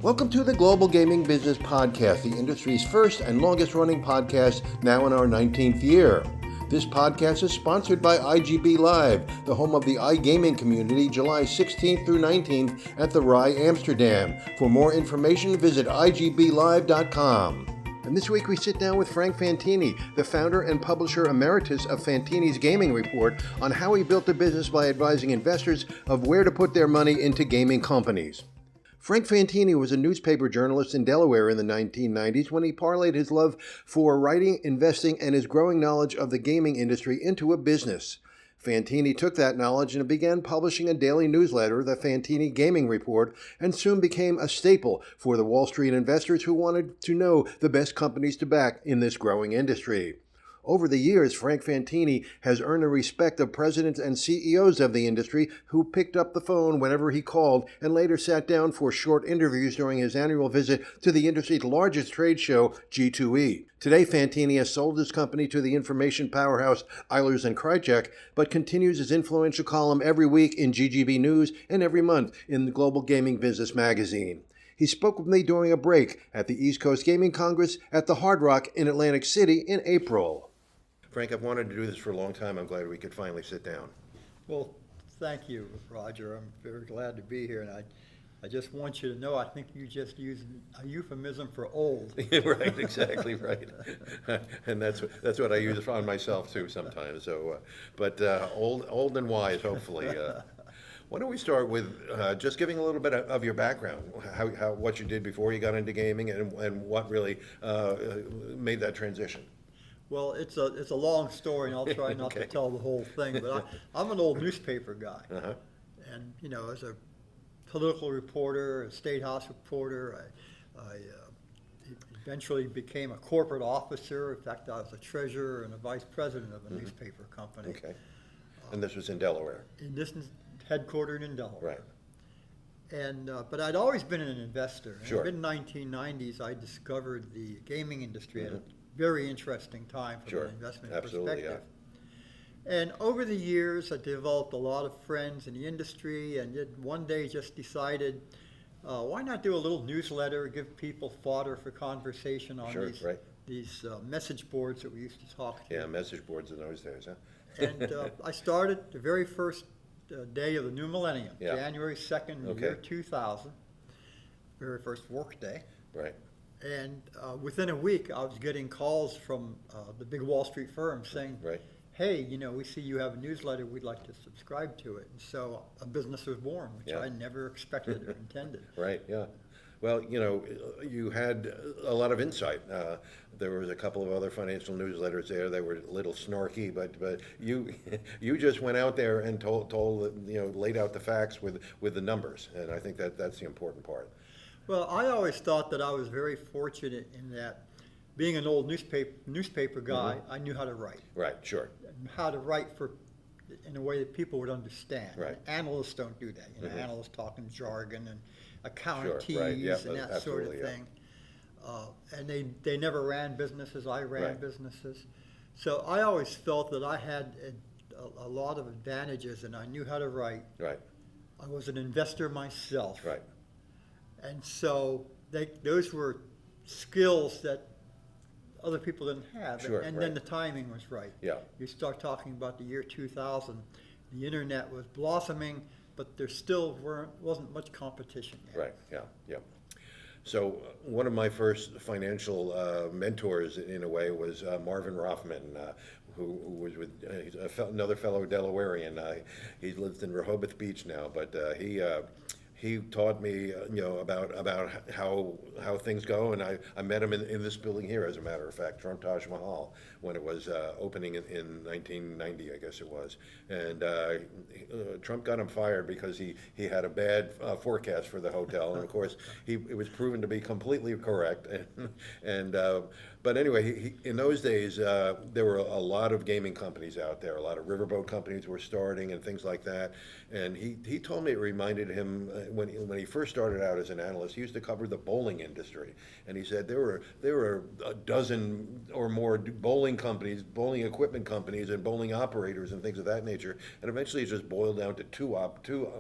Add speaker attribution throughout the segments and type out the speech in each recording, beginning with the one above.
Speaker 1: Welcome to the Global Gaming Business Podcast, the industry's first and longest running podcast, now in our 19th year. This podcast is sponsored by IGB Live, the home of the iGaming community, July 16th through 19th at the Rye, Amsterdam. For more information, visit igblive.com. And this week we sit down with Frank Fantini, the founder and publisher emeritus of Fantini's Gaming Report, on how he built a business by advising investors of where to put their money into gaming companies. Frank Fantini was a newspaper journalist in Delaware in the 1990s when he parlayed his love for writing, investing, and his growing knowledge of the gaming industry into a business. Fantini took that knowledge and began publishing a daily newsletter, the Fantini Gaming Report, and soon became a staple for the Wall Street investors who wanted to know the best companies to back in this growing industry. Over the years, Frank Fantini has earned the respect of presidents and CEOs of the industry who picked up the phone whenever he called and later sat down for short interviews during his annual visit to the industry's largest trade show, G2E. Today, Fantini has sold his company to the information powerhouse Eilers Krejcik, but continues his influential column every week in GGB News and every month in the Global Gaming Business magazine. He spoke with me during a break at the East Coast Gaming Congress at the Hard Rock in Atlantic City in April. Frank, I've wanted to do this for a long time. I'm glad we could finally sit down.
Speaker 2: Well, thank you, Roger. I'm very glad to be here, and I just want you to know I think you just used a euphemism for old.
Speaker 1: Right, exactly right. And that's what I use on myself too sometimes. So, but old and wise, hopefully. Why don't we start with just giving a little bit of your background, how what you did before you got into gaming, and what really made that transition.
Speaker 2: Well, it's a long story, and I'll try not
Speaker 1: Okay.
Speaker 2: to tell the whole thing. But I'm an old newspaper guy,
Speaker 1: Uh-huh.
Speaker 2: and as a political reporter, a state house reporter, I eventually became a corporate officer. In fact, I was a treasurer and a vice president of a newspaper company.
Speaker 1: Okay. And this was in Delaware.
Speaker 2: And this is headquartered in Delaware.
Speaker 1: Right.
Speaker 2: And but I'd always been an investor.
Speaker 1: Sure.
Speaker 2: In the mid-1990s, I discovered the gaming industry at a very interesting time from
Speaker 1: Sure.
Speaker 2: an investment
Speaker 1: Absolutely,
Speaker 2: perspective. And over the years, I developed a lot of friends in the industry, and one day just decided, why not do a little newsletter, give people fodder for conversation on
Speaker 1: Sure,
Speaker 2: these,
Speaker 1: right.
Speaker 2: these message boards that we used to talk to.
Speaker 1: Yeah, message boards in those days, huh?
Speaker 2: And I started the very first day of the new millennium,
Speaker 1: Yeah.
Speaker 2: January 2nd,
Speaker 1: Okay.
Speaker 2: year 2000, very first work day.
Speaker 1: Right.
Speaker 2: And within a week, I was getting calls from the big Wall Street firms saying,
Speaker 1: Right.
Speaker 2: hey, we see you have a newsletter, we'd like to subscribe to it. And so a business was born, which
Speaker 1: Yeah.
Speaker 2: I never expected or intended.
Speaker 1: Right, yeah. Well, you had a lot of insight. There was a couple of other financial newsletters there that were a little snarky, but you just went out there and told laid out the facts with the numbers, and I think that's the important part.
Speaker 2: Well, I always thought that I was very fortunate in that, being an old newspaper guy, I knew how to write.
Speaker 1: Right, sure.
Speaker 2: And how to write in a way that people would understand.
Speaker 1: Right.
Speaker 2: Analysts don't do that. Analysts talking jargon and accountantees
Speaker 1: Sure, right, yeah,
Speaker 2: and that sort of
Speaker 1: absolutely, yeah.
Speaker 2: thing. And they never ran businesses. I ran
Speaker 1: Right.
Speaker 2: businesses. So I always felt that I had a lot of advantages, and I knew how to write.
Speaker 1: Right,
Speaker 2: I was an investor myself.
Speaker 1: right.
Speaker 2: And so those were skills that other people didn't have.
Speaker 1: Sure,
Speaker 2: and
Speaker 1: right.
Speaker 2: then the timing was right.
Speaker 1: Yeah.
Speaker 2: You start talking about the year 2000, the internet was blossoming, but there still wasn't much competition yet.
Speaker 1: Right, yeah, yeah. So one of my first financial mentors, in a way, was Marvin Rothman, who was with he's another fellow Delawarean. He lives in Rehoboth Beach now, but he taught me, about how things go, and I met him in this building here, as a matter of fact, Trump Taj Mahal, when it was opening in 1990, I guess it was. And Trump got him fired because he had a bad forecast for the hotel, and of course it was proven to be completely correct. But anyway, in those days there were a lot of gaming companies out there, a lot of riverboat companies were starting and things like that. And he told me it reminded him when he first started out as an analyst, he used to cover the bowling industry, and he said there were a dozen or more bowling companies, bowling equipment companies, and bowling operators and things of that nature, and eventually it just boiled down to two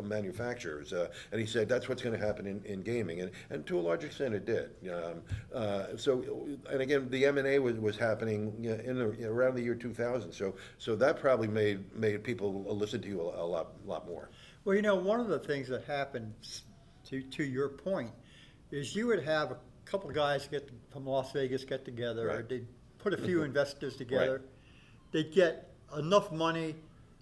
Speaker 1: manufacturers. And he said that's what's going to happen in gaming, and to a large extent it did. And again, the M&A was happening around the year 2000. So that probably made people listen to you a lot more.
Speaker 2: Well, one of the things that happened, to your point, is you would have a couple of guys from Las Vegas get together.
Speaker 1: Right.
Speaker 2: They'd put a few investors together.
Speaker 1: Right.
Speaker 2: They'd get enough money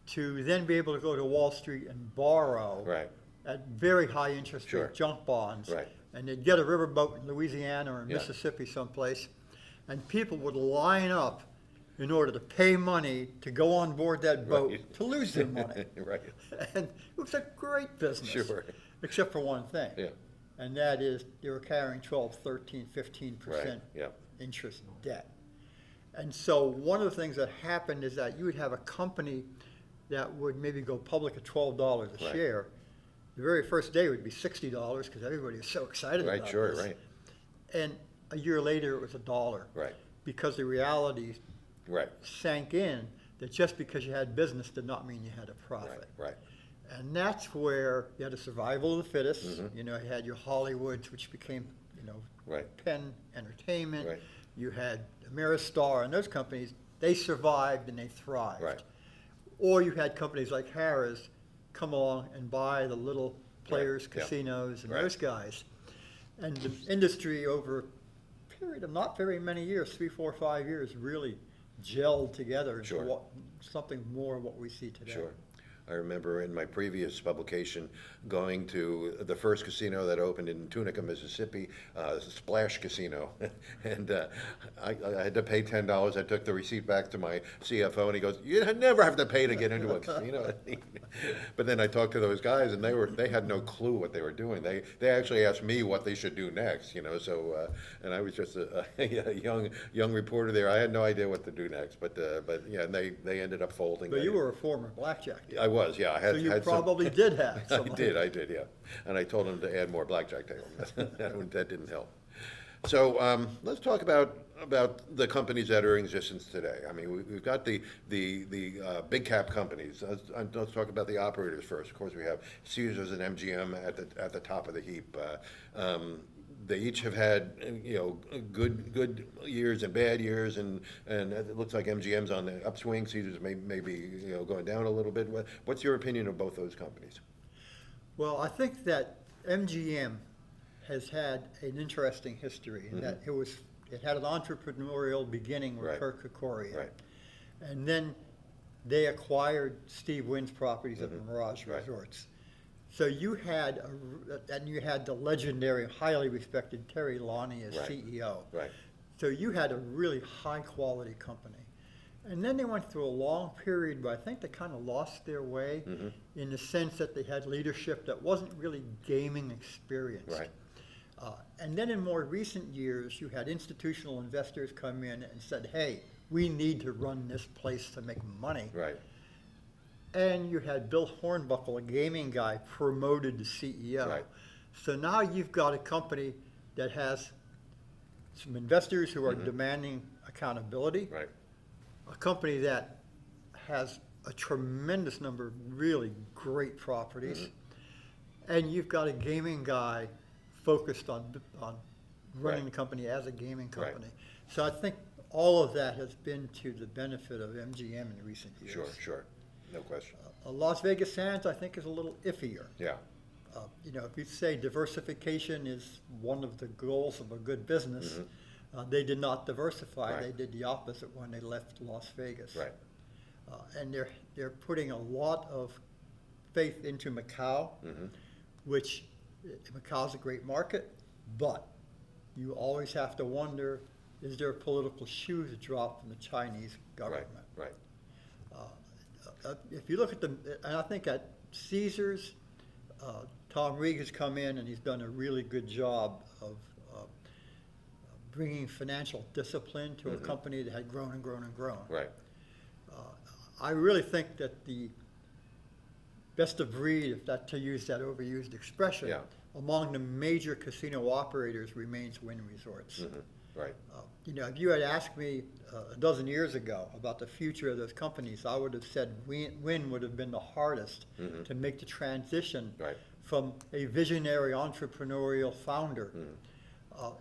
Speaker 2: to then be able to go to Wall Street and borrow
Speaker 1: Right.
Speaker 2: at very high interest
Speaker 1: Sure.
Speaker 2: rate junk bonds.
Speaker 1: Right.
Speaker 2: And they'd get a riverboat in Louisiana or in
Speaker 1: Yeah.
Speaker 2: Mississippi someplace, and people would line up in order to pay money to go on board that boat
Speaker 1: Right.
Speaker 2: to lose their money.
Speaker 1: Right.
Speaker 2: And it was a great business.
Speaker 1: Sure.
Speaker 2: Except for one thing.
Speaker 1: Yeah.
Speaker 2: And that is they were carrying 12, 13, 15%
Speaker 1: Right. Yeah.
Speaker 2: interest debt. And so one of the things that happened is that you would have a company that would maybe go public at $12 a
Speaker 1: Right.
Speaker 2: share. The very first day would be $60 because everybody was so excited
Speaker 1: Right.
Speaker 2: about
Speaker 1: Sure.
Speaker 2: this.
Speaker 1: Right.
Speaker 2: And a year later it was $1.
Speaker 1: Right.
Speaker 2: Because the reality
Speaker 1: Right.
Speaker 2: sank in that just because you had business did not mean you had a profit.
Speaker 1: Right.
Speaker 2: And that's where you had a survival of the fittest.
Speaker 1: Mhm.
Speaker 2: You had your Hollywoods, which became,
Speaker 1: Right.
Speaker 2: Penn Entertainment.
Speaker 1: Right.
Speaker 2: You had Ameristar, and those companies, they survived and they thrived.
Speaker 1: Right.
Speaker 2: Or you had companies like Harrah's come along and buy the little players,
Speaker 1: Right. Yeah.
Speaker 2: casinos, and
Speaker 1: Right.
Speaker 2: those guys. And the industry over a period of not very many years, 3, 4, 5 years, really gelled together
Speaker 1: Sure.
Speaker 2: into something more of what we see today.
Speaker 1: Sure. I remember in my previous publication going to the first casino that opened in Tunica, Mississippi, Splash Casino, and I had to pay $10. I took the receipt back to my CFO, and he goes, "You never have to pay to get into a casino." But then I talked to those guys, and they had no clue what they were doing. They actually asked me what they should do next, So and I was just a young reporter there. I had no idea what to do next, but yeah, and they ended up folding.
Speaker 2: But you were a former blackjack dealer.
Speaker 1: I was, yeah. I had,
Speaker 2: So you
Speaker 1: had some-
Speaker 2: probably did have some.
Speaker 1: I did, yeah. And I told him to add more blackjack tables. That didn't help. So let's talk about the companies that are in existence today. I mean, we've got the big cap companies. Let's talk about the operators first. Of course, we have Caesars and MGM at the top of the heap. They each have had good years and bad years, and it looks like MGM's on the upswing. Caesars may be going down a little bit. What's your opinion of both those companies?
Speaker 2: Well, I think that MGM has had an interesting history in that it had an entrepreneurial beginning with
Speaker 1: Right.
Speaker 2: Kirk Kerkorian.
Speaker 1: Right.
Speaker 2: And then they acquired Steve Wynn's properties at the Mirage
Speaker 1: Right.
Speaker 2: Resorts. So you had the legendary, highly respected Terry Lawney as
Speaker 1: Right.
Speaker 2: CEO.
Speaker 1: Right.
Speaker 2: So you had a really high quality company. And then they went through a long period where I think they kind of lost their way in the sense that they had leadership that wasn't really gaming experienced.
Speaker 1: Right.
Speaker 2: And then in more recent years, you had institutional investors come in and said, hey, we need to run this place to make money.
Speaker 1: Right.
Speaker 2: And you had Bill Hornbuckle, a gaming guy, promoted to CEO.
Speaker 1: Right.
Speaker 2: So now you've got a company that has some investors who are demanding accountability,
Speaker 1: Right.
Speaker 2: a company that has a tremendous number of really great properties, and you've got a gaming guy focused on running
Speaker 1: Right.
Speaker 2: the company as a gaming
Speaker 1: Right.
Speaker 2: company. So I think all of that has been to the benefit of MGM in recent years.
Speaker 1: Sure. No question.
Speaker 2: Las Vegas Sands, I think, is a little iffier.
Speaker 1: Yeah.
Speaker 2: If you say diversification is one of the goals of a good business, they did not diversify.
Speaker 1: Right.
Speaker 2: They did the opposite when they left Las Vegas.
Speaker 1: Right.
Speaker 2: And they're putting a lot of faith into Macau, which Macau's a great market, but you always have to wonder, is there a political shoe to drop from the Chinese government?
Speaker 1: Right.
Speaker 2: If you look at and I think at Caesars, Tom Reeg has come in and he's done a really good job of bringing financial discipline to a company that had grown and grown and grown.
Speaker 1: Right.
Speaker 2: I really think that the best of breed, if that, to use that overused expression,
Speaker 1: Yeah.
Speaker 2: among the major casino operators remains Wynn Resorts.
Speaker 1: Right.
Speaker 2: If you had asked me a dozen years ago about the future of those companies, I would have said Wynn would have been the hardest to make the transition
Speaker 1: Right.
Speaker 2: from a visionary entrepreneurial founder.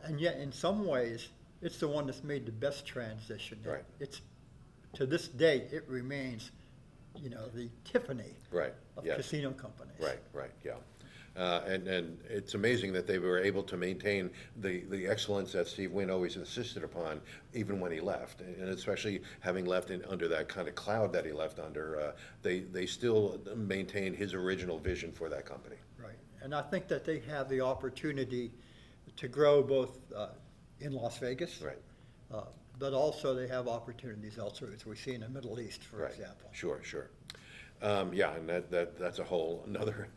Speaker 2: And yet, in some ways, it's the one that's made the best transition.
Speaker 1: Right.
Speaker 2: It's, to this day, it remains, the Tiffany
Speaker 1: Right.
Speaker 2: of
Speaker 1: Yes.
Speaker 2: casino companies.
Speaker 1: Right, yeah. And it's amazing that they were able to maintain the excellence that Steve Wynn always insisted upon, even when he left, and especially having left under that kind of cloud that he left under, they still maintained his original vision for that company.
Speaker 2: Right. And I think that they have the opportunity to grow both in Las Vegas,
Speaker 1: Right.
Speaker 2: but also they have opportunities elsewhere, as we see in the Middle East, for
Speaker 1: Right.
Speaker 2: example.
Speaker 1: Sure. Yeah, and that's a whole another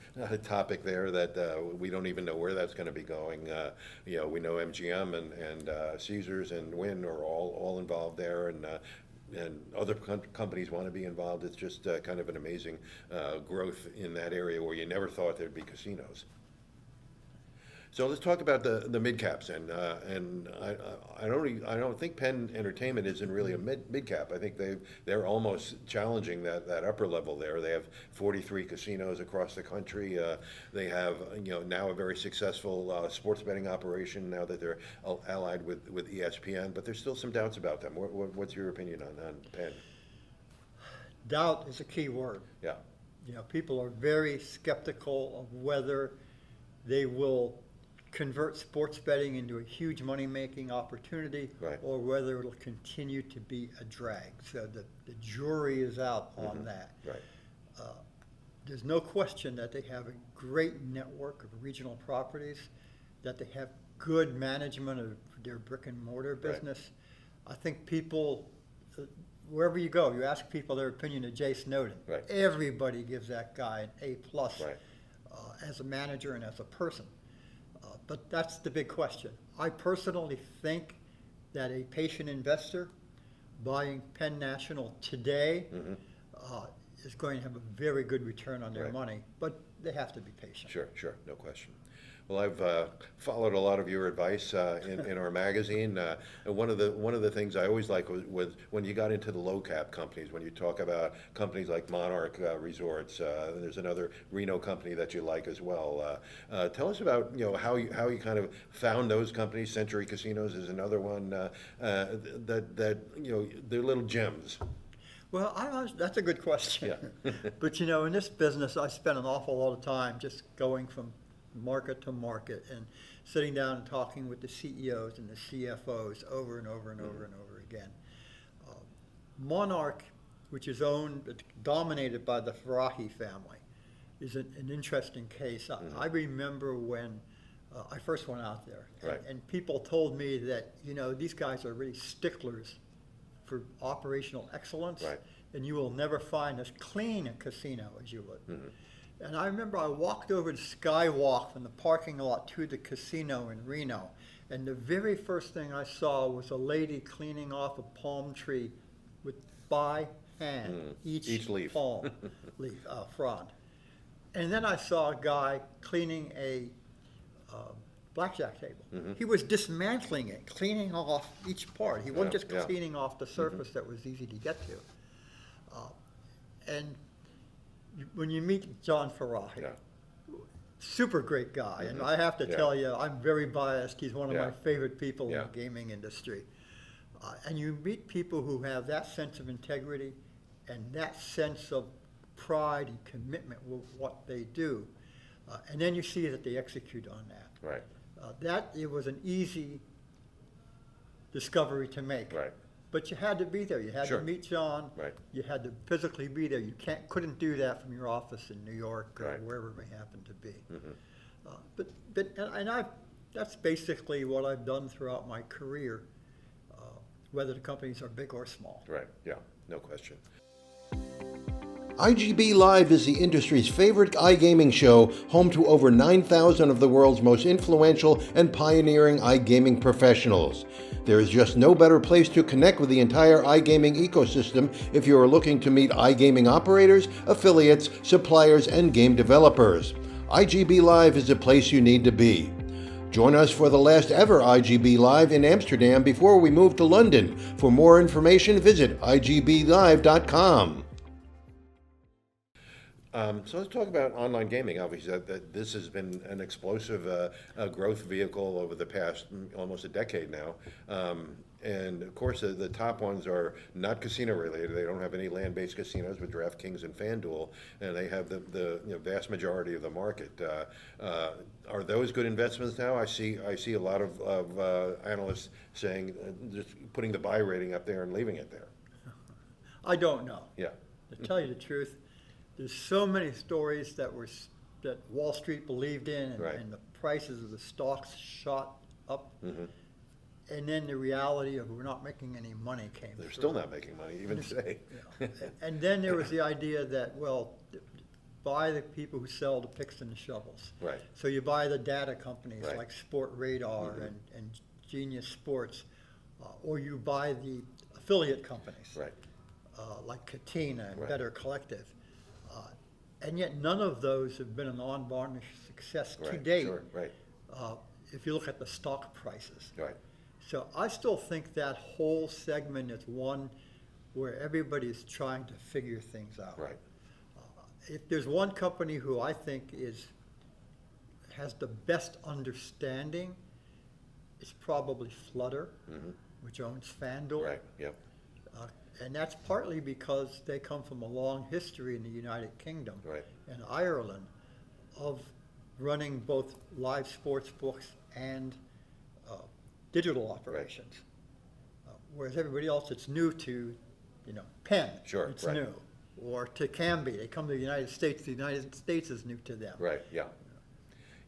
Speaker 1: topic there that we don't even know where that's going to be going. We know MGM and Caesars and Wynn are all involved there, and other companies want to be involved. It's just kind of an amazing growth in that area where you never thought there'd be casinos. So let's talk about the mid caps, and I don't think Penn Entertainment isn't really a mid cap. I think they're almost challenging that upper level there. They have 43 casinos across the country. They have now a very successful sports betting operation now that they're allied with ESPN. But there's still some doubts about them. What's your opinion on Penn?
Speaker 2: Doubt is a key word.
Speaker 1: Yeah.
Speaker 2: People are very skeptical of whether they will convert sports betting into a huge money-making opportunity,
Speaker 1: Right.
Speaker 2: or whether it'll continue to be a drag. So the jury is out on that.
Speaker 1: Right.
Speaker 2: There's no question that they have a great network of regional properties, that they have good management of their brick and mortar business. I think people, wherever you go, you ask people their opinion of Jay Snowden.
Speaker 1: Right.
Speaker 2: Everybody gives that guy an A+
Speaker 1: Right.
Speaker 2: as a manager and as a person. But that's the big question. I personally think that a patient investor buying Penn National today is going to have a very good return on their
Speaker 1: Right.
Speaker 2: money, but they have to be patient.
Speaker 1: Sure, no question. Well, I've followed a lot of your advice in our magazine, and one of the things I always liked was when you got into the low cap companies. When you talk about companies like Monarch Resorts, there's another Reno company that you like as well. Tell us about how you kind of found those companies. Century Casinos is another one that they're little gems.
Speaker 2: Well, that's a good question.
Speaker 1: Yeah.
Speaker 2: But in this business, I spend an awful lot of time just going from market to market and sitting down and talking with the CEOs and the CFOs over and over and over and over again. Monarch, which is dominated by the Farahi family, is an interesting case. I remember when I first went out there,
Speaker 1: Right.
Speaker 2: and people told me that these guys are really sticklers for operational excellence,
Speaker 1: Right.
Speaker 2: and you will never find as clean a casino as you would. And I remember I walked over the Skywalk from the parking lot to the casino in Reno, and the very first thing I saw was a lady cleaning off a palm tree by hand, each
Speaker 1: leaf.
Speaker 2: palm leaf, frond. And then I saw a guy cleaning a blackjack table. He was dismantling it, cleaning off each part. He wasn't just cleaning off the surface that was easy to get to. And when you meet John Farahi, super great guy, and I have to tell you, I'm very biased. He's one of my favorite people in the gaming industry. And you meet people who have that sense of integrity and that sense of pride and commitment with what they do. And then you see that they execute on that.
Speaker 1: Right.
Speaker 2: It was an easy discovery to make.
Speaker 1: Right.
Speaker 2: But you had to be there. You had
Speaker 1: Sure.
Speaker 2: to meet John.
Speaker 1: Right.
Speaker 2: You had to physically be there. You couldn't do that from your office in New York or
Speaker 1: Right.
Speaker 2: wherever it may happen to be. That's basically what I've done throughout my career, whether the companies are big or small.
Speaker 1: Right, yeah, no question. IGB Live is the industry's favorite iGaming show, home to over 9,000 of the world's most influential and pioneering iGaming professionals. There is just no better place to connect with the entire iGaming ecosystem if you are looking to meet iGaming operators, affiliates, suppliers, and game developers. IGB Live is the place you need to be. Join us for the last ever IGB Live in Amsterdam before we move to London. For more information, visit igblive.com. So let's talk about online gaming. Obviously, that this has been an explosive growth vehicle over the past almost a decade now. And of course, the top ones are not casino related. They don't have any land-based casinos with DraftKings and FanDuel, and they have the vast majority of the market. Are those good investments now? I see a lot of analysts saying just putting the buy rating up there and leaving it there.
Speaker 2: I don't know.
Speaker 1: Yeah.
Speaker 2: To tell you the truth, there's so many stories that Wall Street believed in, and,
Speaker 1: Right.
Speaker 2: and the prices of the stocks shot up.
Speaker 1: Mm-hmm.
Speaker 2: And then the reality of we're not making any money came
Speaker 1: They're
Speaker 2: through.
Speaker 1: still not making money, even today.
Speaker 2: Yeah. And then there was the idea that, well, buy the people who sell the picks and the shovels.
Speaker 1: Right.
Speaker 2: So you buy the data companies
Speaker 1: Right.
Speaker 2: like Sport Radar
Speaker 1: Mhm.
Speaker 2: and Genius Sports, or you buy the affiliate companies
Speaker 1: Right.
Speaker 2: like Katina and
Speaker 1: Right.
Speaker 2: Better Collective. And yet none of those have been an unvarnished success to
Speaker 1: Right.
Speaker 2: date.
Speaker 1: Sure. Right.
Speaker 2: If you look at the stock prices.
Speaker 1: Right.
Speaker 2: So I still think that whole segment is one where everybody's trying to figure things out.
Speaker 1: Right.
Speaker 2: If there's one company who I think has the best understanding, it's probably Flutter,
Speaker 1: Mm-hmm.
Speaker 2: which owns FanDuel.
Speaker 1: Right. Yep.
Speaker 2: And that's partly because they come from a long history in the United Kingdom
Speaker 1: Right.
Speaker 2: and Ireland of running both live sports books and digital operations. Whereas everybody else, it's new to, Penn.
Speaker 1: Sure,
Speaker 2: It's
Speaker 1: right.
Speaker 2: new. Or to Canby. They come to the United States. The United States is new to them.
Speaker 1: Right. Yeah.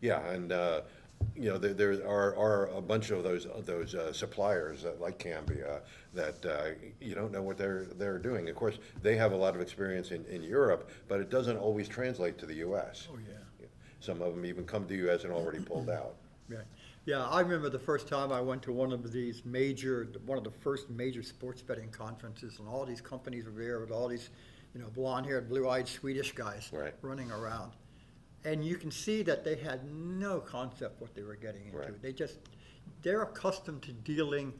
Speaker 1: Yeah, and there are a bunch of those suppliers like Cambia that you don't know what they're doing. Of course, they have a lot of experience in Europe, but it doesn't always translate to the U.S.
Speaker 2: Oh, yeah.
Speaker 1: Some of them even come to the U.S. and already pulled out.
Speaker 2: Right. Yeah, I remember the first time I went to one of the first major sports betting conferences, and all these companies were there with all these, blonde-haired, blue-eyed Swedish guys
Speaker 1: Right.
Speaker 2: running around. And you can see that they had no concept what they were getting into.
Speaker 1: Right.
Speaker 2: They're accustomed to dealing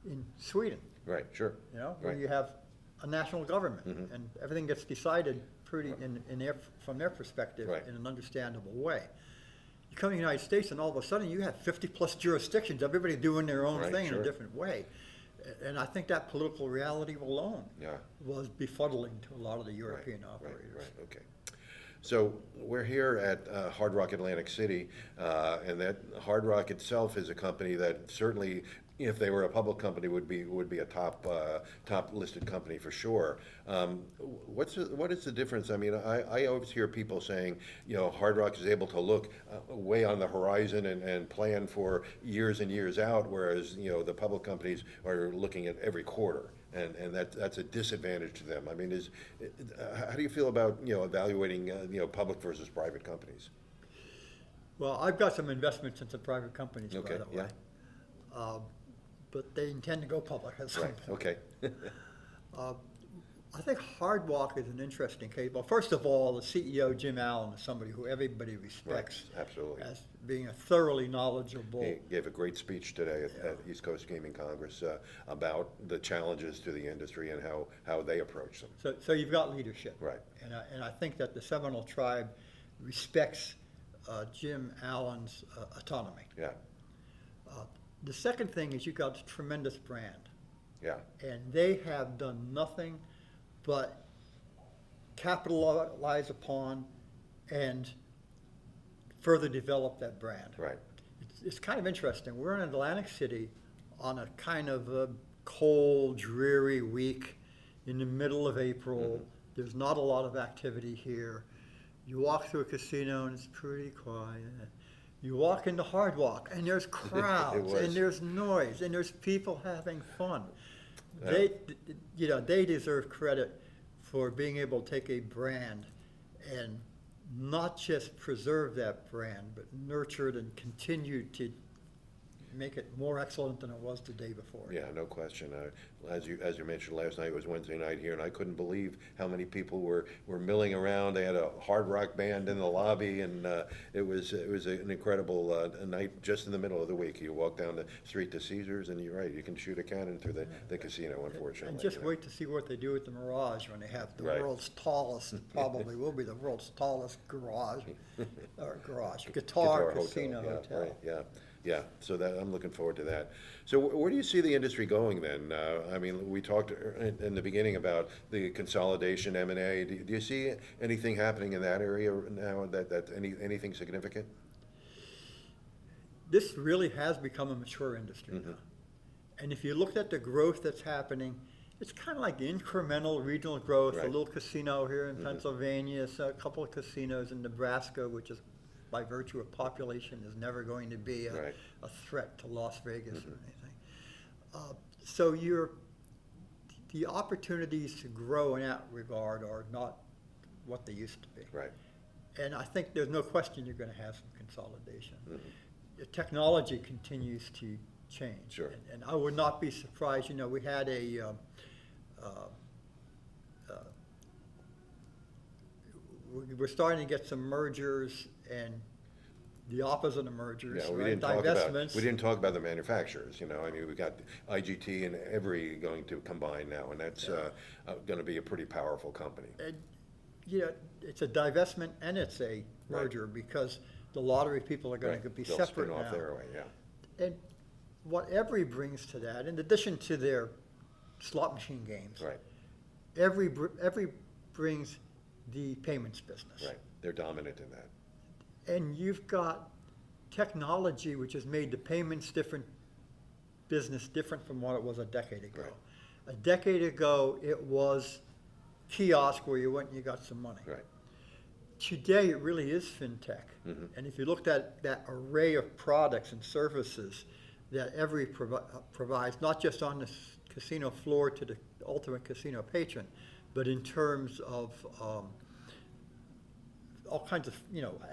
Speaker 2: in Sweden,
Speaker 1: Right. Sure.
Speaker 2: where
Speaker 1: Right.
Speaker 2: you have a national government,
Speaker 1: Mhm.
Speaker 2: and everything gets decided from their perspective
Speaker 1: Right.
Speaker 2: in an understandable way. You come to the United States, and all of a sudden you have 50-plus jurisdictions, everybody doing their own
Speaker 1: Right,
Speaker 2: thing in
Speaker 1: sure.
Speaker 2: a different way. And I think that political reality alone
Speaker 1: Yeah.
Speaker 2: was befuddling to a lot of the
Speaker 1: Right.
Speaker 2: European
Speaker 1: Right.
Speaker 2: operators.
Speaker 1: Right. Okay. So we're here at Hard Rock Atlantic City, and that Hard Rock itself is a company that certainly, if they were a public company, would be a top listed company for sure. What is the difference? I mean, I always hear people saying, Hard Rock is able to look way on the horizon and plan for years and years out, whereas the public companies are looking at every quarter. And that's a disadvantage to them. I mean, how do you feel about evaluating public versus private companies?
Speaker 2: Well, I've got some investments in some private companies,
Speaker 1: Okay,
Speaker 2: by the way. But they intend to go public at some
Speaker 1: Right.
Speaker 2: point.
Speaker 1: Okay.
Speaker 2: I think Hard Rock is an interesting case. Well, first of all, the CEO, Jim Allen, is somebody who everybody respects
Speaker 1: Right. Absolutely.
Speaker 2: as being a thoroughly knowledgeable.
Speaker 1: He gave a great speech today at East Coast Gaming Congress about the challenges to the industry and how they approach them.
Speaker 2: So you've got leadership.
Speaker 1: Right.
Speaker 2: And I think that the Seminole tribe respects Jim Allen's autonomy.
Speaker 1: Yeah.
Speaker 2: The second thing is you've got a tremendous brand.
Speaker 1: Yeah.
Speaker 2: And they have done nothing but capitalize upon and further develop that brand.
Speaker 1: Right.
Speaker 2: It's kind of interesting. We're in Atlantic City on a kind of a cold, dreary week in the middle of April.
Speaker 1: Mm-hmm.
Speaker 2: There's not a lot of activity here. You walk through a casino and it's pretty quiet. You walk into Hard Rock and there's crowds and there's noise and there's people having fun. They deserve credit for being able to take a brand and not just preserve that brand, but nurture it and continue to make it more excellent than it was the day before.
Speaker 1: Yeah, no question. As you mentioned, last night was Wednesday night here, and I couldn't believe how many people were milling around. They had a hard rock band in the lobby, and it was an incredible night just in the middle of the week. You walk down the street to Caesars, and you're right, you can shoot a cannon through the casino, unfortunately.
Speaker 2: And just wait to see what they do with the Mirage when they have the
Speaker 1: Right.
Speaker 2: world's tallest, probably will be the world's tallest guitar casino hotel.
Speaker 1: Right, yeah. So that I'm looking forward to that. So where do you see the industry going then? I mean, we talked in the beginning about the consolidation, M&A. Do you see anything happening in that area now? That anything significant?
Speaker 2: This really has become a mature industry now. And if you look at the growth that's happening, it's kind of like incremental regional growth.
Speaker 1: Right.
Speaker 2: A little casino here in Pennsylvania, so a couple of casinos in Nebraska, which is by virtue of population is never going to be a threat to Las Vegas or anything. So the opportunities to grow in that regard are not what they used to be.
Speaker 1: Right.
Speaker 2: And I think there's no question you're going to have some consolidation. The technology continues to change.
Speaker 1: Sure.
Speaker 2: And I would not be surprised, we had we're starting to get some mergers and the opposite of mergers,
Speaker 1: Yeah, we
Speaker 2: divestments.
Speaker 1: didn't talk about the manufacturers. I mean, we got IGT and Every going to combine now, and that's going to be a pretty powerful company.
Speaker 2: And, it's a divestment and it's a merger because the lottery people are going to be
Speaker 1: They'll
Speaker 2: separate
Speaker 1: spin
Speaker 2: now.
Speaker 1: off their way, yeah.
Speaker 2: And what Every brings to that, in addition to their slot machine games,
Speaker 1: Right.
Speaker 2: Every brings the payments business.
Speaker 1: Right. They're dominant in that.
Speaker 2: And you've got technology which has made the payments business different from what it was a decade ago.
Speaker 1: Right.
Speaker 2: A decade ago, it was kiosk where you went and you got some money.
Speaker 1: Right.
Speaker 2: Today, it really is fintech. And if you looked at that array of products and services that Every provides, not just on the casino floor to the ultimate casino patron, but in terms of all kinds of,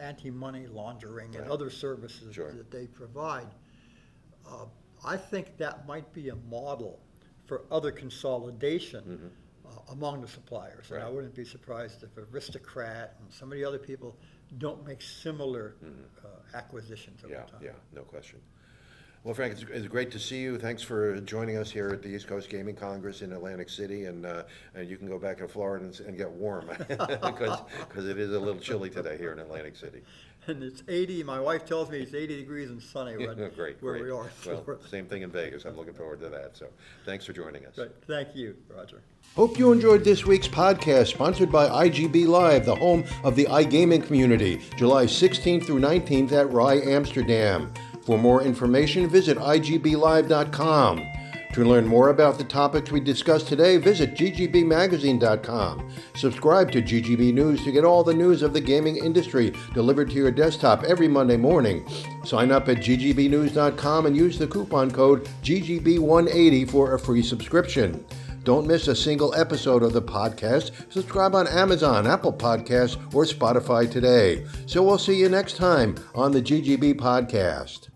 Speaker 2: anti-money laundering and other services that they provide. I think that might be a model for other consolidation among the suppliers. And I wouldn't be surprised if Aristocrat and some of the other people don't make similar acquisitions over time.
Speaker 1: Yeah, no question. Well, Frank, it's great to see you. Thanks for joining us here at the East Coast Gaming Congress in Atlantic City, and you can go back to Florida and get warm because it is a little chilly today here in Atlantic City.
Speaker 2: And it's 80. My wife tells me it's 80 degrees and sunny
Speaker 1: Great.
Speaker 2: where we are.
Speaker 1: Well, same thing in Vegas. I'm looking forward to that. So, thanks for joining us.
Speaker 2: Right. Thank you, Roger.
Speaker 1: Hope you enjoyed this week's podcast, sponsored by IGB Live, the home of the iGaming community, July 16th through 19th at Rye, Amsterdam. For more information, visit IGBLive.com. To learn more about the topics we discussed today, visit ggbmagazine.com. Subscribe to GGB News to get all the news of the gaming industry delivered to your desktop every Monday morning. Sign up at ggbnews.com and use the coupon code GGB180 for a free subscription. Don't miss a single episode of the podcast. Subscribe on Amazon, Apple Podcasts, or Spotify today. So we'll see you next time on the GGB Podcast.